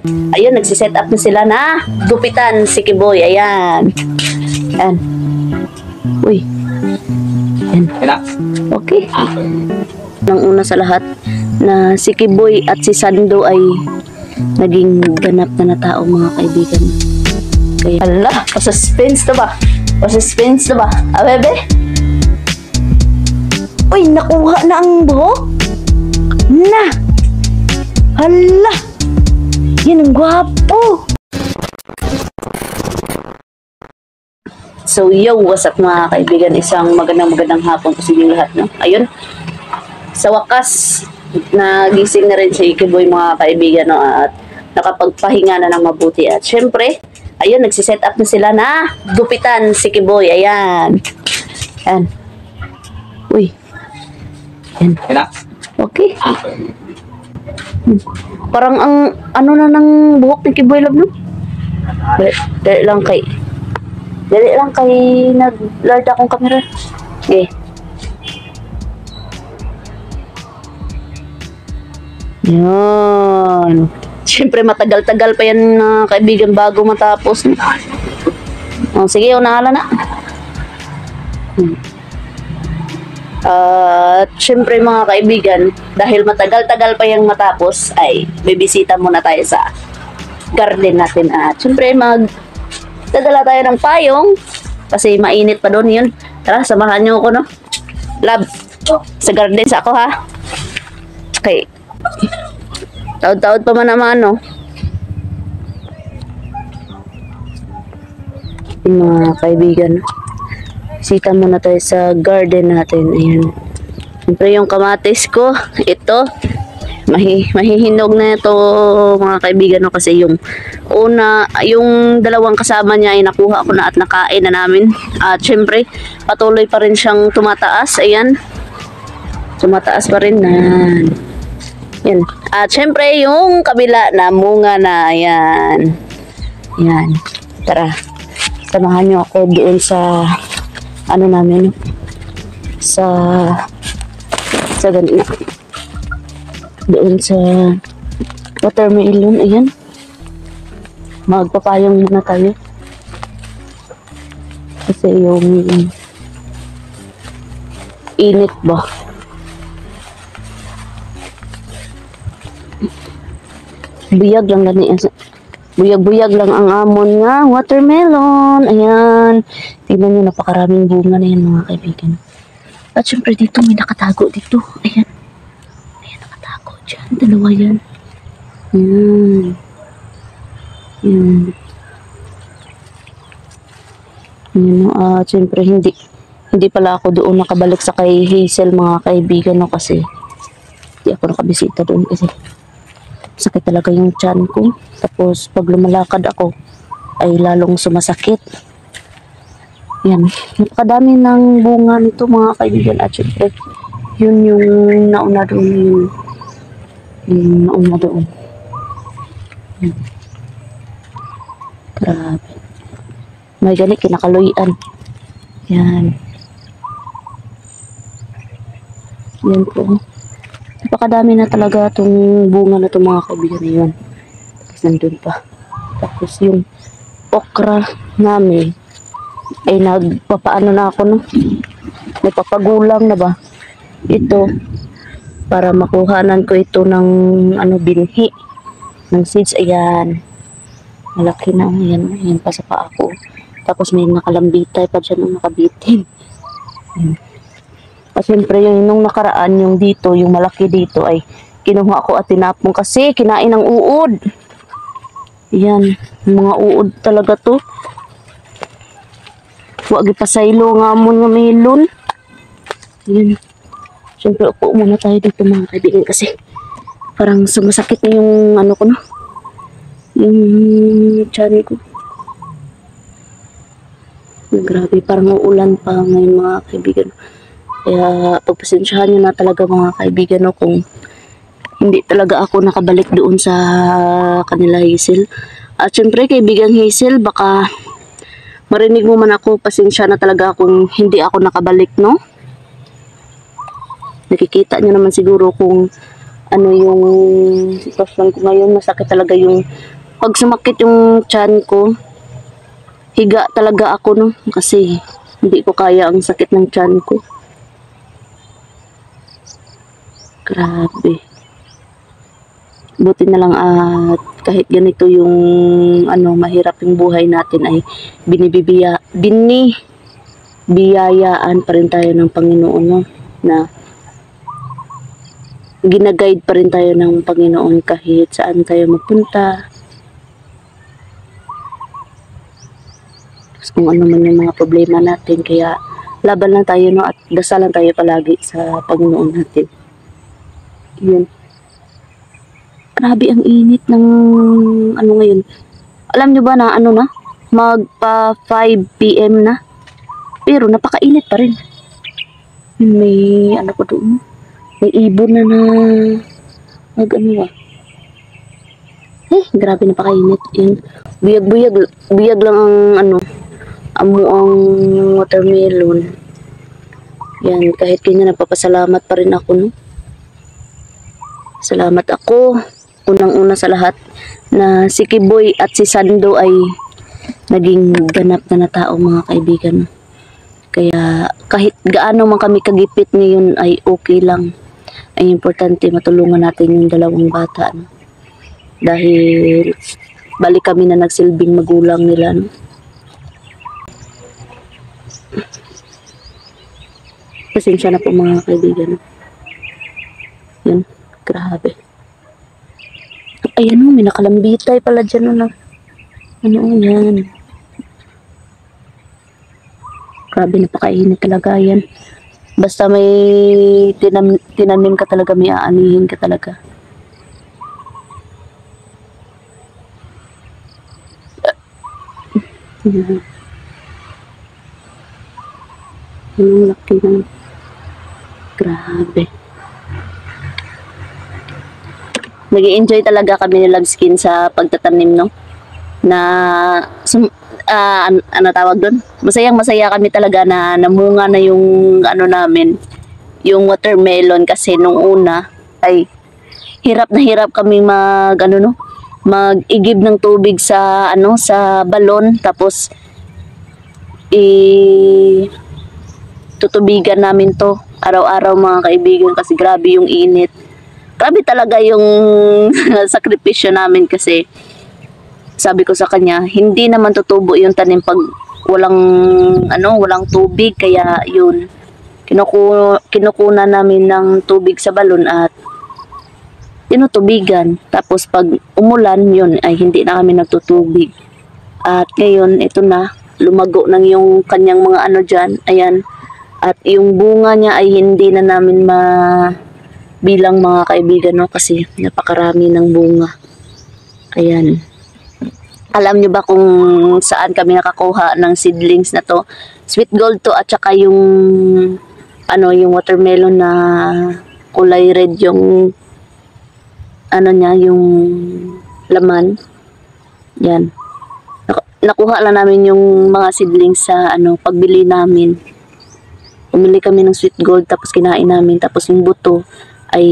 Ayun, nagsiset up na sila na gupitan si Kiboy. Ayan. Ayan. Uy. Ayan. Okay. Nang una sa lahat na si Kiboy at si Sando ay naging ganap na tao, mga kaibigan. Kaya, hala, pa-suspense na ba? Pa-suspense na ba? Bebe? Uy, nakuha na ang buhok? Na! Hala! Yan ang gwapo! So, yo, what's up mga kaibigan? Isang magandang hapon po sa inyo lahat, no? Ayun. Sa wakas, nagising na rin si Kiboy mga kaibigan, no? At nakapagpahinga na ng mabuti. At syempre, ayun, nagsiset up na sila na gupitan si Kiboy. Ayan. Ayan. Uy. Ayan. Okay. Parang ang ano na ng buhok ni Kiboy Love, no? Dali lang kay nag-lord akong camera. Okay. Yan. Siyempre matagal-tagal pa yan kaibigan bago matapos. Oh, sige, unahala na. At syempre mga kaibigan, dahil matagal-tagal pa yung matapos, ay bibisita muna tayo sa garden natin. At syempre dadala tayo ng payong kasi mainit pa doon yun. Tara, samahan nyo ako, no? Love, sa garden sa ako, ha? Okay. Taod-taod pa man naman, no? Yung mga kaibigan, sita muna tayo sa garden natin. Ayan. Siyempre yung kamatis ko, ito, mahihinog na ito mga kaibigan, no? Kasi yung yung dalawang kasama niya ay nakuha ko na at nakain na namin. At syempre, patuloy pa rin siyang tumataas. Ayan. Tumataas pa rin na. Yan. At syempre, yung kabila na munga na. Ayan. Ayan. Tara. Samahan niyo ako doon sa ano namin, sa ganito, doon sa watermelon. Ayan, magpapayong muna tayo kasi yung init ba, buyag lang gani, buyag lang ang amon nga watermelon. Ayan, tignan nyo, napakaraming bunga na yan mga kaibigan. At syempre dito may nakatago dito. Ayan, ayan, nakatago dyan, dalawa yan. Ayan, ayan, ayan. At syempre hindi pala ako doon nakabalik sa kay Hazel mga kaibigan, no? Kasi hindi ako nakabisita doon kasi sakit talaga yung tiyan ko. Tapos pag lumalakad ako ay lalong sumasakit. Yan, napakadami ng bunga nito mga kaibigan. At syempre yun yung nauna doon, yung nauna doon. Yan. Grabe, may gani kinakaluyan. Yan, yan po. Napakadami na talaga itong bunga na itong mga kaibigan na yun. Tapos nandun pa. Tapos yung okra namin ay nagpapaano na ako, no? Nagpapagulang na ba? Ito, para makuhanan ko ito ng binhi. Ng seeds. Ayan. Malaki na. Ayan, ayan pa sa paa ko. Tapos may nakalambitay pa dyan ng nakabitin. Ayan. At syempre yung nakaraan, yung dito, yung malaki dito ay kinuha ko at tinapon kasi kinain ng uod. Yan, mga uod talaga to. Wag ipasaylo nga mo nga melon. Yan. Syempre upo muna tayo dito mga kaibigan kasi parang sumasakit na yung ano ko, no? Yung tiyan ko. Grabe, parang uulan pa ngayon mga kaibigan. Kaya pagpasensyahan nyo na talaga mga kaibigan, no, kung hindi talaga ako nakabalik doon sa kanila Hazel. At syempre kaibigan Hazel, baka marinig mo man ako, pasensya na talaga kung hindi ako nakabalik, no? Nakikita nyo naman siguro kung ano yung sitwasyon ko ngayon. Masakit talaga yung pag sumakit yung tiyan ko. Higa talaga ako no kasi hindi ko kaya ang sakit ng tiyan ko. Grabe. Buti na lang at kahit ganito yung ano mahirap yung buhay natin ay binibiyayaan pa rin tayo ng Panginoon no? Na ginaguide pa rin tayo ng Panginoon kahit saan tayo magpunta. Kung ano man yung mga problema natin, kaya laban lang tayo no at dasal lang tayo palagi sa Panginoon natin. Yun. Grabe ang init ng ano ngayon. Alam nyo ba na ano na? Magpa 5 PM na. Pero napakainit pa rin. May ano ko doon. May ibon na mag ano grabe napakainit. Yun. Buyag lang ang ano amo ang watermelon. Yan, kahit ganyan napapasalamat pa rin ako no. Salamat ako unang-una sa lahat na si Kiboy at si Sando ay naging ganap na tao mga kaibigan. Kaya kahit gaano man kami kagipit ngayon ay okay lang. Ay importante matulungan natin yung dalawang bata. No? Dahil balik kami na nagsilbing magulang nila. No? Pasensya na po mga kaibigan. Yun, grabe. Ayan o, may nakalambitay pala dyan. Ano yan? Grabe, napakainit talaga yan. Basta may tinanim ka talaga, may aanihin ka talaga. Ang laki na. Grabe. Nag-i-enjoy talaga kami ni Love Skin sa pagtatanim, no? Na, ano tawag doon? Masayang-masaya kami talaga na namunga na yung ano namin, yung watermelon kasi nung una ay hirap na hirap kami mag-igib ng tubig sa sa balon tapos tutubigan namin to araw-araw mga kaibigan kasi grabe yung init. Grabe talaga yung sakripisyo namin kasi sabi ko sa kanya, hindi naman tutubo yung tanim pag walang tubig kaya yun kinukuna namin ng tubig sa balon at tinutubigan. Tapos pag umulan yun ay hindi na kami nagtutubig. At ngayon ito na lumago ng yung kanyang mga dyan. Ayan. At yung bunga niya ay hindi na namin bilang mga kaibigan no kasi napakarami ng bunga. Ayan. Alam nyo ba kung saan kami nakakuha ng seedlings na to? Sweet gold to at saka yung yung watermelon na kulay red yung yung laman. Yan. Nakuha lang namin yung mga seedlings sa pagbili namin. Umili kami ng sweet gold tapos kinain namin tapos yung buto ay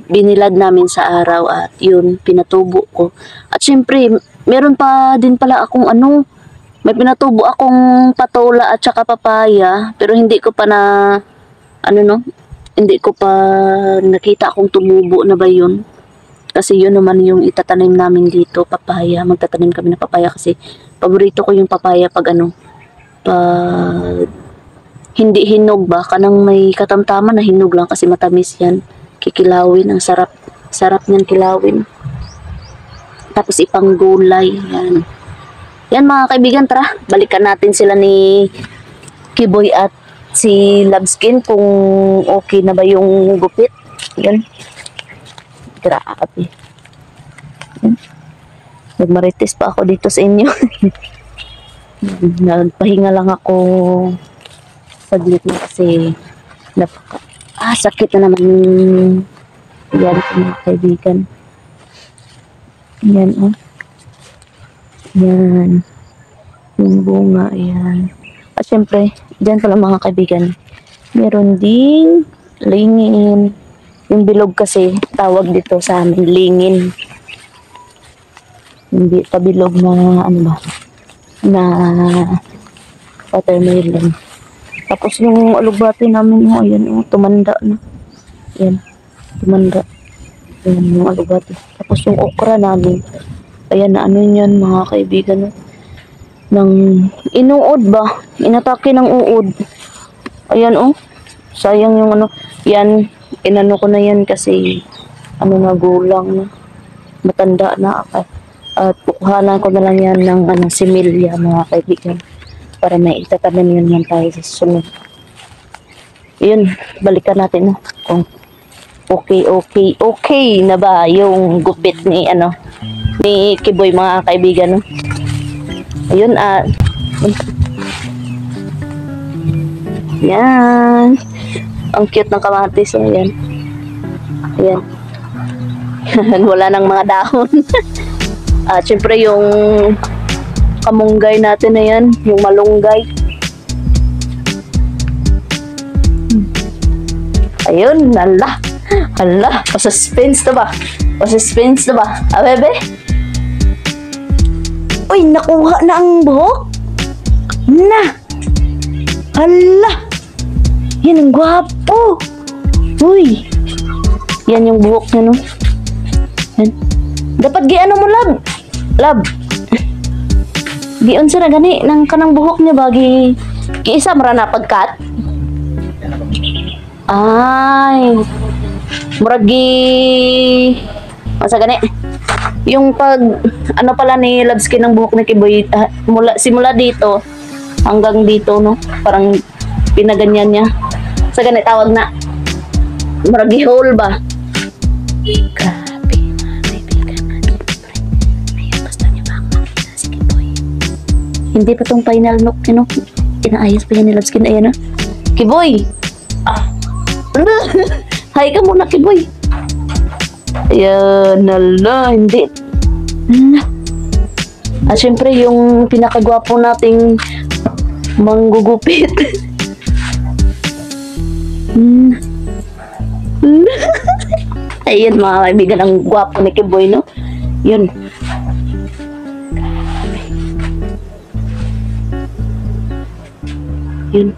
binilad namin sa araw at yun pinatubo ko. At syempre meron pa din pala akong may pinatubo akong patola at saka papaya pero hindi ko pa hindi ko pa nakita akong tumubo na ba yun. Kasi yun naman yung itatanim namin dito, papaya. Magtatanim kami ng papaya kasi paborito ko yung papaya pag pag hindi hinog ba, kanang may katamtaman na hinog lang kasi matamis yan. Kikilawin, ang sarap. Sarap niyan kilawin. Tapos ipanggulay, yan. Yan mga kaibigan, tara, balikan natin sila ni Kiboy at si Love Skin kung okay na ba yung gupit. Yan. Grabe. Nagmarites pa ako dito sa inyo. Nagpahinga lang ako saglit na kasi sakit na naman yan mga kaibigan. Yan yan yung bunga yan. At syempre dyan pala mga kaibigan meron ding lingin Yung bilog kasi, tawag dito sa amin, lingin. Hindi pabilog na, ano ba, na watermelon. Tapos yung alugbati namin, oh, ayan, oh, tumanda na. Ayan, tumanda. Ayan, yung alugbati. Tapos yung okra namin, ayan, na ano yan, mga kaibigan, oh, ng inuod ba? Inatake ng uod. Ayan, oh, sayang yung ano, yan, inano ko na yan kasi, ano na, gulang, matanda na ako. At kukuhanan ko na lang yan ng ano, similya, mga kaibigan, para may itatanim yun yan tayo sa susunod. Yun, balikan natin, no? Kung okay na ba yung gupit ni ano, ni Kiboy, mga kaibigan, no? Ayun, yan, ang cute ng kamatis, oh, yan. Ayan. Wala nang mga dahon. At syempre yung kamunggay natin na yan, yung malunggay. Ayun, hala, pa-suspense na ba? Pa-suspense na ba? Bebe? Uy, nakuha na ang buhok? Na! Hala! Yan ang gwapo! Uy! Yan yung buhok niya, no? Yan. Dapat giano mo, lab. Giun sila gani nang kanang buhok niya bagi giisa mara na pagkat. Ay. Murag masa gani. Yung pag ano pala ni Labskin ng buhok ni Kiboy, simula dito hanggang dito, no? Parang pinaganyan niya. Sa gani tawag na murag hole ba? Hindi pa tong final look, you know? Inaayos pa yan ni Labskin. Ayan, na. Kiboy! Hi ka muna, Kiboy. Ayan, nala, hindi. At syempre, yung pinakagwapo nating manggugupit. Ayan, mga kaibigan, ang gwapo ni Kiboy, no? Yun. Yun.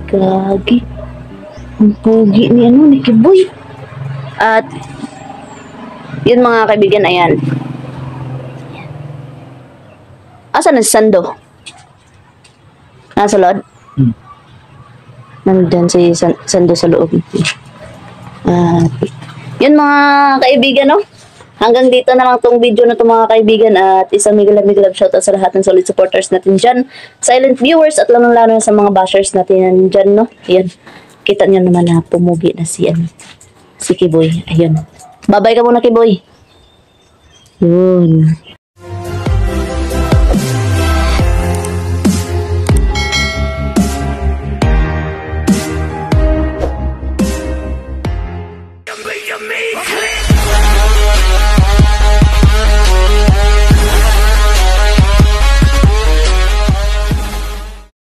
Gagi. Ang pogi ni ano, ni Kiboy. At yun, mga kaibigan, ayan. Asan na si Sando? Nasa loob? Nandyan si Sando sa loob. Yun, mga kaibigan, no? Hanggang dito na lang tong video na to, mga kaibigan, at isang mega love shoutout sa lahat ng solid supporters natin dyan, silent viewers, at lalong-lalo sa mga bashers natin dyan, no? Ayan, kita niyo naman na pumugi na si Kiboy. Ayun, babay ka muna, Kiboy. Yun. You make me